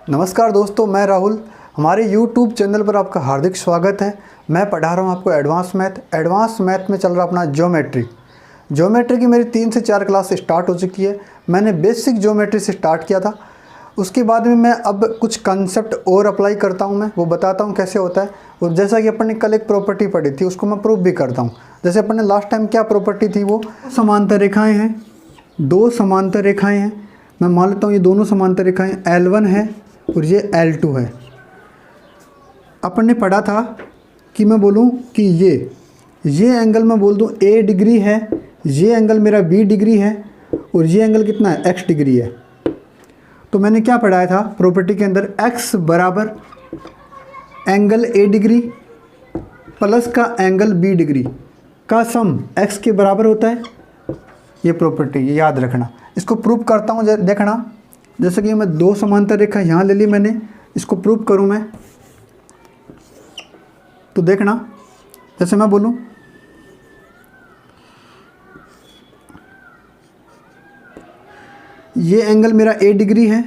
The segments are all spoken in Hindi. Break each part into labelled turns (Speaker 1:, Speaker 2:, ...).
Speaker 1: नमस्कार दोस्तों, मैं राहुल। हमारे YouTube चैनल पर आपका हार्दिक स्वागत है। मैं पढ़ा रहा हूँ आपको एडवांस मैथ में चल रहा अपना ज्योमेट्री की मेरी 3 से 4 क्लास स्टार्ट हो चुकी है। मैंने बेसिक ज्योमेट्री से स्टार्ट किया था। उसके बाद में मैं अब कुछ कंसेप्ट और अप्लाई करता हूँ, मैं वो बताता हूँ कैसे होता है। और जैसा कि अपन ने कल एक प्रॉपर्टी पढ़ी थी, उसको मैं प्रूफ भी करता हूँ। जैसे अपन ने लास्ट टाइम क्या प्रॉपर्टी थी, वो समांतर रेखाएँ हैं, 2 समांतर रेखाएँ हैं। मैं मान लेता हूँ ये दोनों समांतर रेखाएँ L1 है और ये L2 है। अपन ने पढ़ा था कि मैं बोलूँ कि ये एंगल मैं बोल दूँ A डिग्री है, ये एंगल मेरा B डिग्री है और ये एंगल कितना है, X डिग्री है। तो मैंने क्या पढ़ाया था प्रॉपर्टी के अंदर, X बराबर एंगल A डिग्री प्लस का एंगल B डिग्री का सम X के बराबर होता है। ये प्रॉपर्टी ये याद रखना। इसको प्रूव करता हूँ, देखना। जैसे कि मैं 2 समांतर रेखा यहाँ ले ली मैंने, इसको प्रूव करूँ मैं, तो देखना। जैसे मैं बोलूँ ये एंगल मेरा A डिग्री है,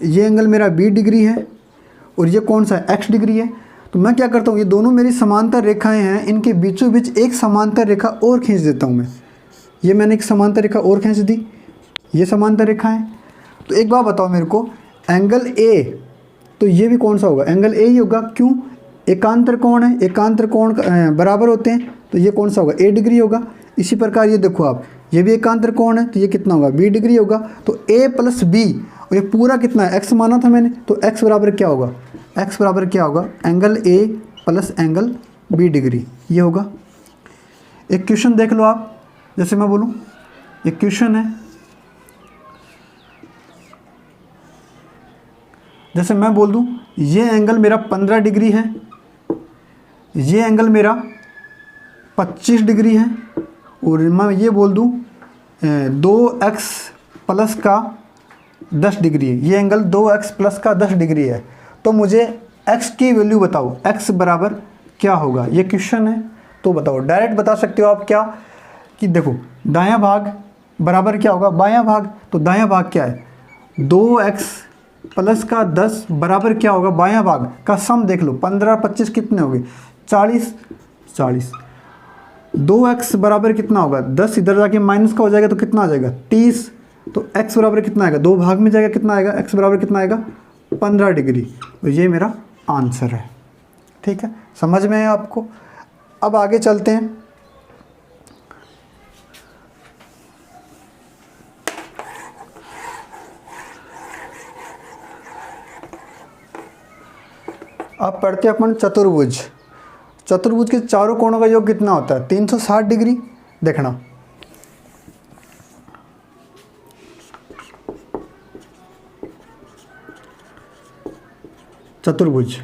Speaker 1: ये एंगल मेरा B डिग्री है और ये कौन सा है, X डिग्री है। तो मैं क्या करता हूँ, ये दोनों मेरी समांतर रेखाएं हैं, इनके बीचों बीच एक समांतर रेखा और खींच देता हूँ मैं। ये मैंने एक समांतर रेखा और खींच दी, ये समांतर रेखा है। तो एक बात बताओ मेरे को, एंगल A, तो ये भी कौन सा होगा, एंगल A ही होगा। क्यों, एकांतर कोण है, एकांतर कोण बराबर होते हैं, तो ये कौन सा होगा, A डिग्री होगा। इसी प्रकार ये देखो आप, ये भी एकांतर कोण है, तो ये कितना होगा, B डिग्री होगा। तो A प्लस B, और ये पूरा कितना है, X माना था मैंने, तो X बराबर क्या होगा, X बराबर क्या होगा, angle A plus angle B degree, ये होगा। एक क्वेश्चन देख लो आप। जैसे मैं बोलूँ एक क्वेश्चन है, जैसे मैं बोल दूँ ये एंगल मेरा 15 डिग्री है, ये एंगल मेरा 25 डिग्री है, और मैं ये बोल दूँ 2x प्लस का 10 डिग्री है। ये एंगल 2x प्लस का 10 डिग्री है। तो मुझे x की वैल्यू बताओ, x बराबर क्या होगा। ये क्वेश्चन है, तो बताओ। डायरेक्ट बता सकते हो आप क्या, कि देखो दायां भाग बराबर क्या होगा, बायां भाग। तो दायां भाग क्या है, 2x प्लस का 10 बराबर क्या होगा, बायां भाग का सम देख लो। 15 25 कितने हो गए, 40। 2x बराबर कितना होगा, 10 इधर जाके माइनस का हो जाएगा तो कितना आ जाएगा, 30। तो x बराबर कितना आएगा, 2 भाग में जाएगा, कितना आएगा, x बराबर कितना आएगा, 15 डिग्री। तो ये मेरा आंसर है। ठीक है, समझ में है आपको। अब आगे चलते हैं। अब पढ़ते हैं अपन चतुर्भुज। चतुर्भुज के चारों कोणों का योग कितना होता है, 360 डिग्री। देखना, चतुर्भुज,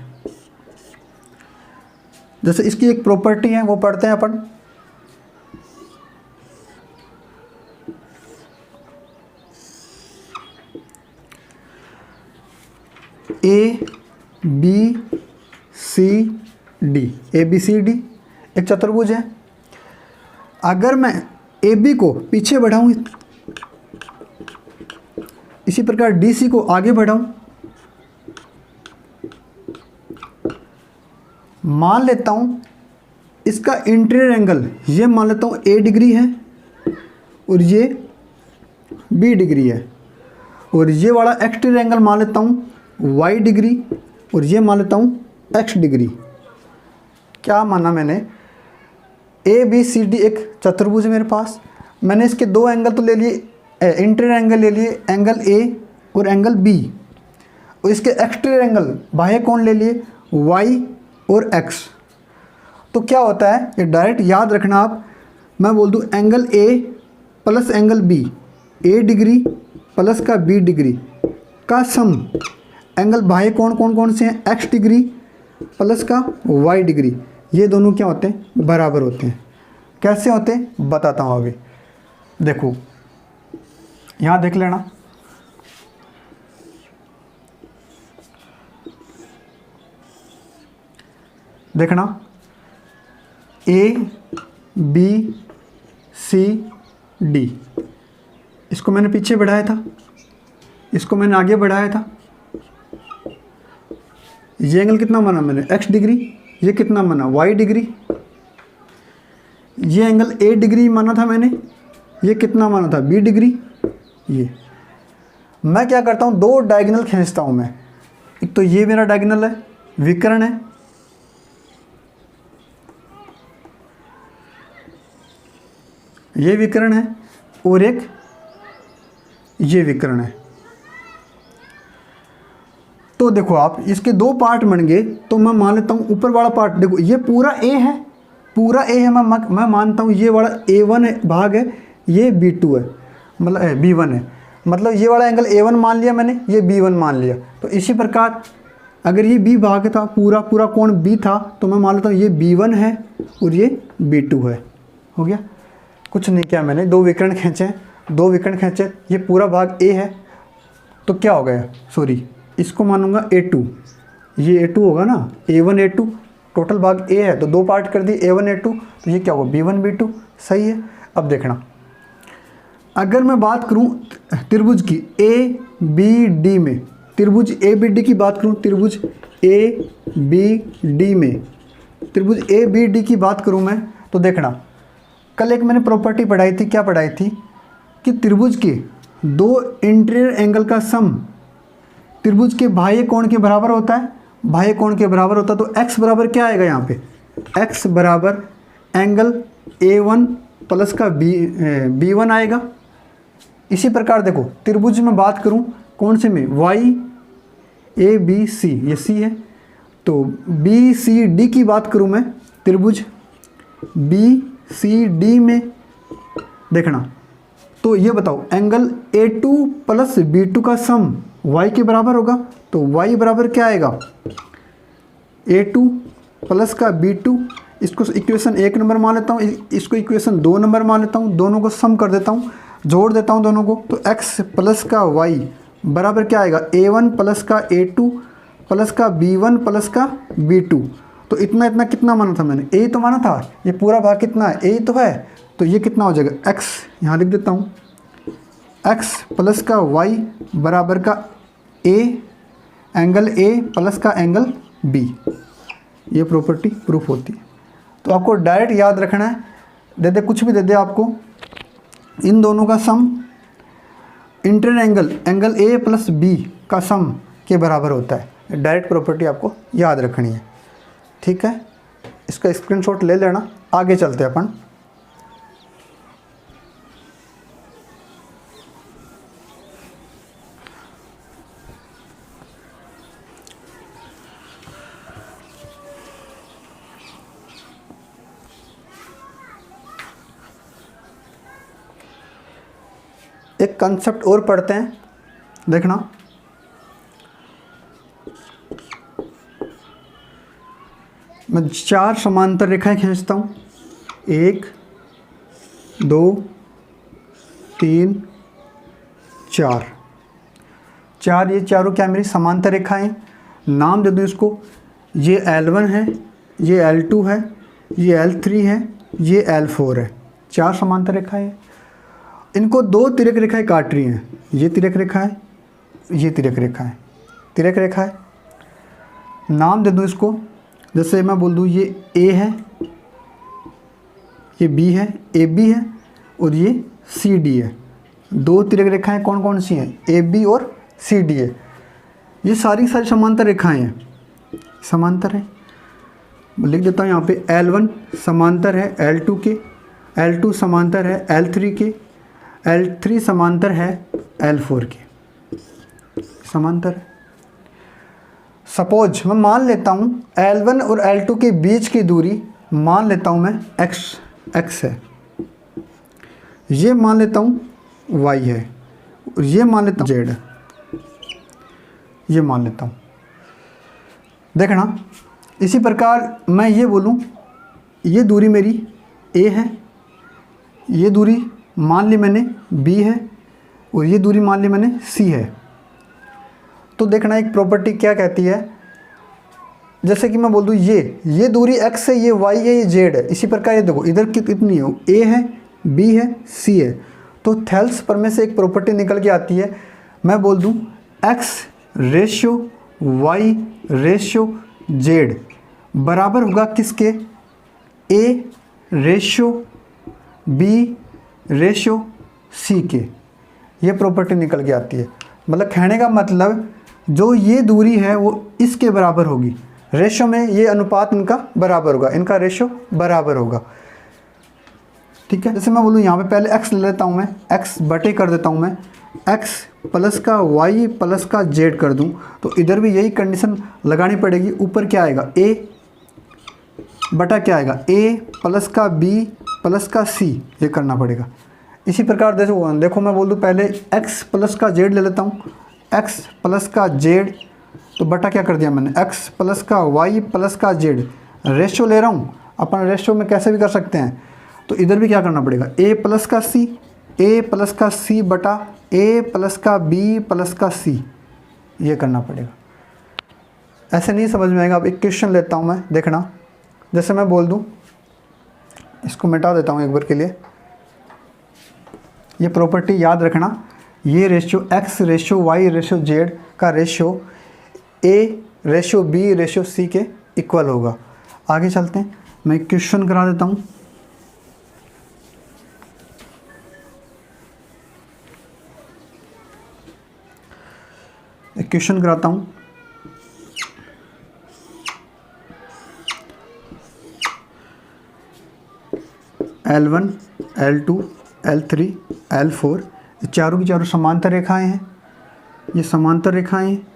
Speaker 1: जैसे इसकी एक प्रॉपर्टी है, वो पढ़ते हैं अपन। ABCD एक चतुर्भुज है। अगर मैं AB को पीछे बढ़ाऊं, इसी प्रकार DC को आगे बढ़ाऊं, मान लेता हूं इसका इंटीरियर एंगल, ये मान लेता हूं A डिग्री है और ये B डिग्री है, और ये वाला एक्सटीरियर एंगल मान लेता हूं Y डिग्री, और ये मान लेता हूं X डिग्री। क्या माना मैंने, ABCD एक चतुर्भुज है मेरे पास। मैंने इसके 2 एंगल तो ले लिए, इंटीरियर एंगल ले लिए, एंगल A और एंगल B, और इसके एक्सटीरियर एंगल बाह्य कोण ले लिए Y और X। तो क्या होता है, ये डायरेक्ट याद रखना आप। मैं बोल दूँ angle A plus angle B, A degree plus का B डिग्री का सम एंगल बाह्य कोण कौन कौन से हैं, X डिग्री प्लस का Y डिग्री, ये दोनों क्या होते हैं, बराबर होते हैं। कैसे होते हैं बताता हूँ अभी। देखो यहाँ देख लेना, देखना ABCD, इसको मैंने पीछे बढ़ाया था, इसको मैंने आगे बढ़ाया था। ये एंगल कितना माना मैंने, x डिग्री, ये कितना माना, y डिग्री, ये एंगल a डिग्री माना था मैंने, ये कितना माना था, b डिग्री। ये मैं क्या करता हूँ, दो डायगोनल खींचता हूँ मैं। एक तो ये मेरा डायगोनल है, विकर्ण है, ये विकर्ण है, और एक ये विकर्ण है। तो देखो आप इसके दो पार्ट बन गए, तो मैं मान लेता हूँ ऊपर वाला पार्ट, देखो ये पूरा ए है, पूरा ए है, मैं मानता हूँ ये वाला A1 भाग है, ये B2 है, मतलब B1 है, मतलब ये वाला एंगल A1 मान लिया मैंने, ये B1 मान लिया। तो इसी प्रकार अगर ये B भाग था, पूरा पूरा कोण B था, तो मैं मान लेता हूँ ये B1 है और ये B2 है। हो गया, कुछ नहीं किया मैंने, दो विकर्ण खींचे, दो विकर्ण खींचे, ये पूरा भाग A है, तो क्या हो गया, सॉरी इसको मानूंगा A2, ये A2 होगा ना, A1 A2, टोटल भाग A है तो दो पार्ट कर दिए A1 A2, तो ये क्या होगा B1 B2। सही है। अब देखना, अगर मैं बात करूं त्रिभुज की ABD में, त्रिभुज ABD की बात करूं, त्रिभुज ABD में, त्रिभुज ABD की बात करूं मैं, तो देखना कल एक मैंने प्रॉपर्टी पढ़ाई थी, क्या पढ़ाई थी कि त्रिभुज के दो इंटीरियर एंगल का सम त्रिभुज के बाह्य कोण के बराबर होता है, बाह्य कोण के बराबर होता है। तो x बराबर क्या आएगा यहाँ पे, x बराबर एंगल A1 प्लस का B1 आएगा। इसी प्रकार देखो त्रिभुज में बात करूँ कौन से में, YABC, ये C है, तो BCD की बात करूँ मैं, त्रिभुज BCD में देखना, तो ये बताओ एंगल A2 प्लस B2 का सम y के बराबर होगा, तो y बराबर क्या आएगा, A2 प्लस का B2, इसको इक्वेशन 1 नंबर मान लेता हूँ, इसको इक्वेशन 2 नंबर मान लेता हूँ, दोनों को सम कर देता हूँ, जोड़ देता हूँ दोनों को, तो x प्लस का y बराबर क्या आएगा, A1 प्लस का A2 प्लस का B1 प्लस का B2। तो इतना इतना कितना माना था मैंने, a तो माना था, ये पूरा भाग कितना है, a तो है, तो ये कितना हो जाएगा, x यहाँ लिख देता हूँ, x प्लस का y बराबर का a, एंगल a प्लस का एंगल b। ये प्रॉपर्टी प्रूफ होती है। तो आपको डायरेक्ट याद रखना है, दे दे कुछ भी दे दे आपको, इन दोनों का sum interior angle a plus b का सम के बराबर होता है। डायरेक्ट प्रॉपर्टी आपको याद रखनी है, ठीक है। इसका स्क्रीनशॉट ले लेना, आगे चलते हैं अपन। एक कंसेप्ट और पढ़ते हैं, देखना, मैं 4 समांतर रेखाएं खींचता हूँ, 1 2 3 4, ये चारों क्या मेरी समांतर रेखाएं, नाम दे दूँ इसको, ये L1 है, ये L2 है, ये L3 है, ये L4 है। 4 समांतर रेखाएं हैं, इनको 2 तिर्यक रेखाएं काट रही हैं, ये तिर्यक रेखा है, ये तिर्यक रेखा है, तिर्यक रेखा है। नाम दे दूँ इसको, जैसे मैं बोल दूँ ये A है, ये B है, AB है, और ये CD है। 2 तिर्यक रेखाएं कौन कौन सी हैं, AB और CD है। ये सारी समांतर रेखाएं हैं, समांतर है। लिख देता हूँ यहाँ पे, L1 समांतर है L2 के, L2 समांतर है L3 के, L3 समांतर है L4 के, समांतर है। सपोज मैं मान लेता हूँ L1 और L2 के बीच की दूरी मान लेता हूँ मैं x है, ये मान लेता हूँ y है, और ये मान लेता हूँ z है, ये मान लेता हूँ। देखना, इसी प्रकार मैं ये बोलूँ ये दूरी मेरी a है, ये दूरी मान ली मैंने b है, और ये दूरी मान ली मैंने c है। तो देखना एक प्रॉपर्टी क्या कहती है, जैसे कि मैं बोल दूँ ये दूरी x है, ये y है, ये z है। इसी प्रकार ये देखो इधर कितनी है, a है, b है, c है। तो थेल्स पर में से एक प्रॉपर्टी निकल के आती है, मैं बोल दूँ x ratio y ratio z बराबर होगा किसके, A ratio B ratio C के। ये प्रॉपर्टी निकल के आती है। मतलब कहने का मतलब जो ये दूरी है वो इसके बराबर होगी, रेशियो में ये अनुपात इनका बराबर होगा, इनका रेशियो बराबर होगा। ठीक है, जैसे मैं बोलूँ यहाँ पे पहले x ले लेता हूँ मैं, x बटे कर देता हूँ मैं, x प्लस का y प्लस का z कर दूँ तो इधर भी यही कंडीशन लगानी पड़ेगी। ऊपर क्या आएगा, a बटा क्या आएगा, a प्लस का b प्लस का c, ये करना पड़ेगा। इसी प्रकार देखो मैं बोल दूँ पहले x प्लस का z ले लेता हूँ, x प्लस का z तो बटा क्या कर दिया मैंने, x प्लस का y प्लस का z, रेशियो ले रहा हूँ, अपन रेशियो में कैसे भी कर सकते हैं। तो इधर भी क्या करना पड़ेगा, a प्लस का c, a प्लस का c बटा a प्लस का b प्लस का c, ये करना पड़ेगा। ऐसे नहीं समझ में आएगा। अब एक क्वेश्चन लेता हूँ मैं, देखना। जैसे मैं बोल दूँ, इसको मिटा देता हूँ एक बार के लिए। ये प्रॉपर्टी याद रखना, ये ratio x ratio y ratio z का ratio a ratio b ratio c के इक्वल होगा। आगे चलते हैं, मैं एक क्वेश्चन करा देता हूँ। एक क्वेश्चन कराता हूँ। L1 L2 L3 L4 ये चारों की चारों समांतर रेखाएं हैं, ये समांतर रेखाएं हैं।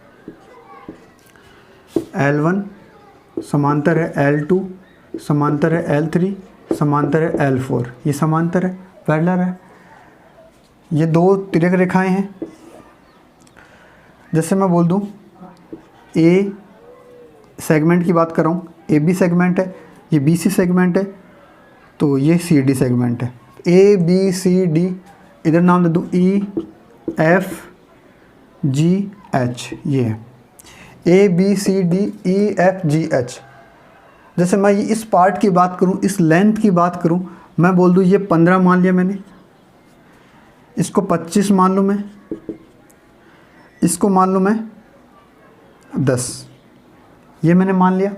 Speaker 1: L1 समांतर है L2, समांतर है L3, समांतर है L4, ये समांतर है, पैरेलल है। ये दो तिर्यक रेखाएं हैं। जैसे मैं बोल दूं ए सेगमेंट की बात कर रहा हूँ, ए बी सेगमेंट है, ये बी सी सेगमेंट है, तो ये सी डी सेगमेंट है। ए बी सी डी, इधर नाम दे दूँ ई एफ जी एच, ये है A B C D E F G H. जैसे मैं इस पार्ट की बात करूँ, इस लेंथ की बात करूँ, मैं बोल दूँ ये 15 मान लिया मैंने, इसको 25 मान लूँ मैं, इसको मान लूँ मैं 10, ये मैंने मान लिया।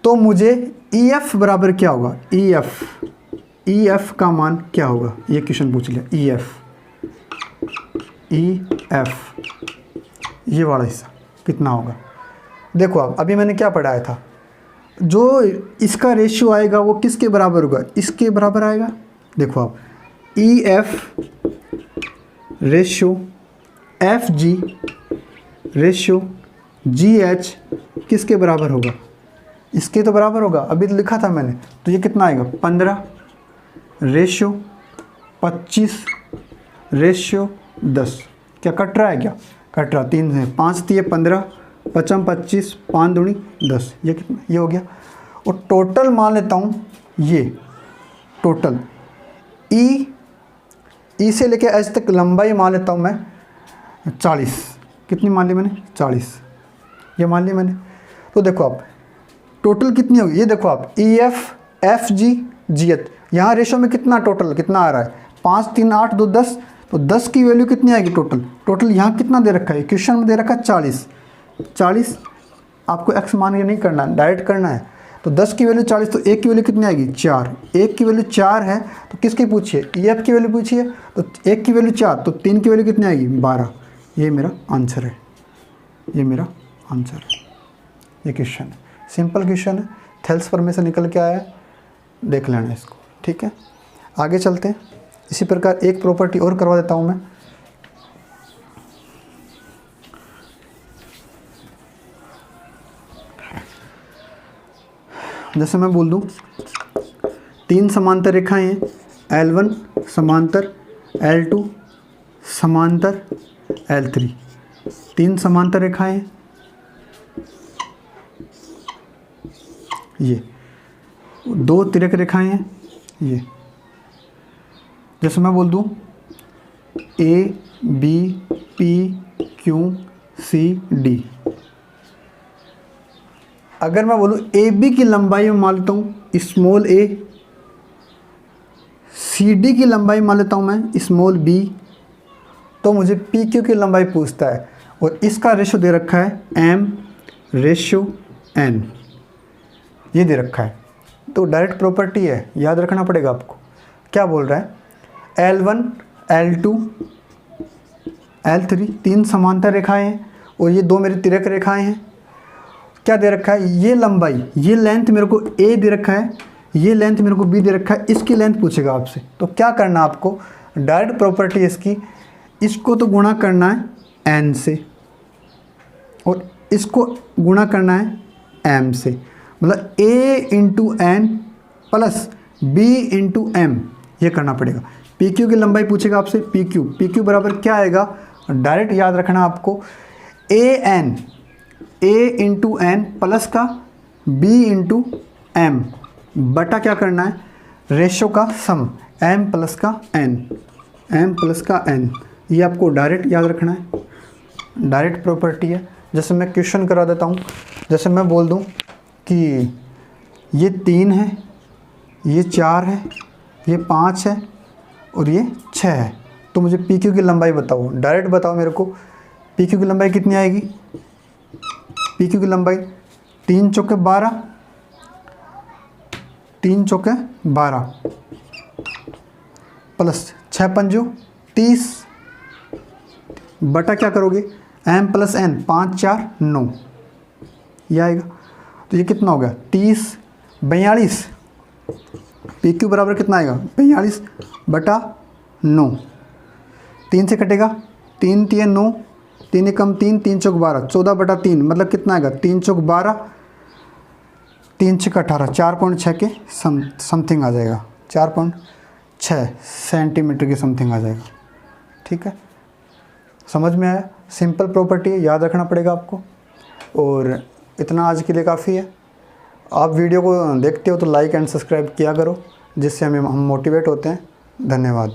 Speaker 1: तो मुझे ई एफ बराबर क्या होगा, ई एफ का मान क्या होगा, ये क्वेश्चन पूछ लिया। ई एफ ये वाला हिस्सा कितना होगा। देखो आप अभी मैंने क्या पढ़ाया था, जो इसका रेशियो आएगा वो किसके बराबर होगा, इसके बराबर आएगा। देखो आप E F ratio F G ratio जी एच किसके बराबर होगा, इसके तो बराबर होगा। अभी तो लिखा था मैंने, तो ये कितना आएगा 15 रेशियो 25 रेशियो 10। क्या कट रहा है, क्या कट रहा, 3 है, 5 दिए 15, 5 25, 5 दूनी 10, ये कितना, ये हो गया। और टोटल मान लेता हूँ, ये टोटल ई से लेके एच तक लंबाई मान लेता हूँ मैं 40। कितनी मान ली मैंने, 40, ये मान ली मैंने। तो देखो आप टोटल कितनी होगी, ये देखो आप ई एफ एफ जी जी एच, यहाँ रेशो में कितना टोटल कितना आ रहा है, 5 3 8 2 10, तो 10 की वैल्यू कितनी आएगी टोटल यहाँ कितना दे रखा है, क्वेश्चन में दे रखा है 40। आपको एक्स मान के नहीं करना, डायरेक्ट करना है। तो 10 की वैल्यू 40, तो एक की वैल्यू कितनी आएगी 4, एक की वैल्यू 4 है, तो किसकी पूछिए, ई एफ की वैल्यू पूछिए, तो एक की वैल्यू 4, तो 3 की वैल्यू कितनी आएगी 12। ये मेरा आंसर है, ये मेरा आंसर है। ये क्वेश्चन है, सिंपल क्वेश्चन है, थेल्स पर में से निकल के आया है, देख लेना इसको। ठीक है, आगे चलते हैं। इसी प्रकार एक प्रॉपर्टी और करवा देता हूँ मैं। जैसे मैं बोल दूँ 3 समांतर रेखाएं हैं, L1 समांतर, L2 समांतर, L3, 3 समांतर रेखाएं हैं। ये 2 तिर्यक रेखाएं हैं। ये जैसे मैं बोल दूँ A B P Q C D, अगर मैं बोलूँ ए बी की लंबाई में मान लेता हूँ स्मॉल a, सी डी की लंबाई मान लेता हूँ मैं स्मॉल b, तो मुझे पी क्यू की लंबाई पूछता है। और इसका रेशो दे रखा है m/n, ये दे रखा है। तो डायरेक्ट प्रॉपर्टी है, याद रखना पड़ेगा आपको। क्या बोल रहा है, L1 L2 L3 तीन समांतर रेखाएं हैं और ये दो मेरी तिर्यक रेखाएं हैं। क्या दे रखा है, ये लंबाई, ये लेंथ मेरे को a दे रखा है, ये लेंथ मेरे को b दे रखा है, इसकी लेंथ पूछेगा आपसे। तो क्या करना आपको, डायरेक्ट प्रॉपर्टी इसकी, इसको तो गुणा करना है n से और इसको गुणा करना है m से, मतलब a into n plus b into m, ये करना पड़ेगा। PQ की लंबाई पूछेगा आपसे, PQ बराबर क्या आएगा, डायरेक्ट याद रखना आपको, a इंटू n प्लस का b इंटू m बटा क्या करना है, रेशो का सम m प्लस का n, ये आपको डायरेक्ट याद रखना है। डायरेक्ट प्रॉपर्टी है। जैसे मैं क्वेश्चन करा देता हूँ, जैसे मैं बोल दूँ कि ये 3 है, ये 4 है, ये 5 है और ये 6 है, तो मुझे PQ की लंबाई बताओ। डायरेक्ट बताओ मेरे को, PQ की लंबाई कितनी आएगी, PQ की लंबाई 3 चौके 12, 3 चौके 12 प्लस 6 पंजो 30 बटा क्या करोगे, m प्लस n, 5 4 9, ये आएगा। तो ये कितना हो गया, 30 42, PQ बराबर कितना आएगा, 42 बटा 9, 3 से कटेगा, 3 3 9, 3 कम 3, 3 चौक 12, 14 बटा 3, मतलब कितना आएगा, 3 चौक 12, 3 6 18, 4.6 के समथिंग आ जाएगा, 4.6 सेंटीमीटर के समथिंग आ जाएगा। ठीक है, समझ में आया। सिंपल प्रॉपर्टी है, याद रखना पड़ेगा आपको। और इतना आज के लिए काफ़ी है। आप वीडियो को देखते हो तो लाइक एंड सब्सक्राइब किया करो, जिससे हम मोटिवेट होते हैं। धन्यवाद।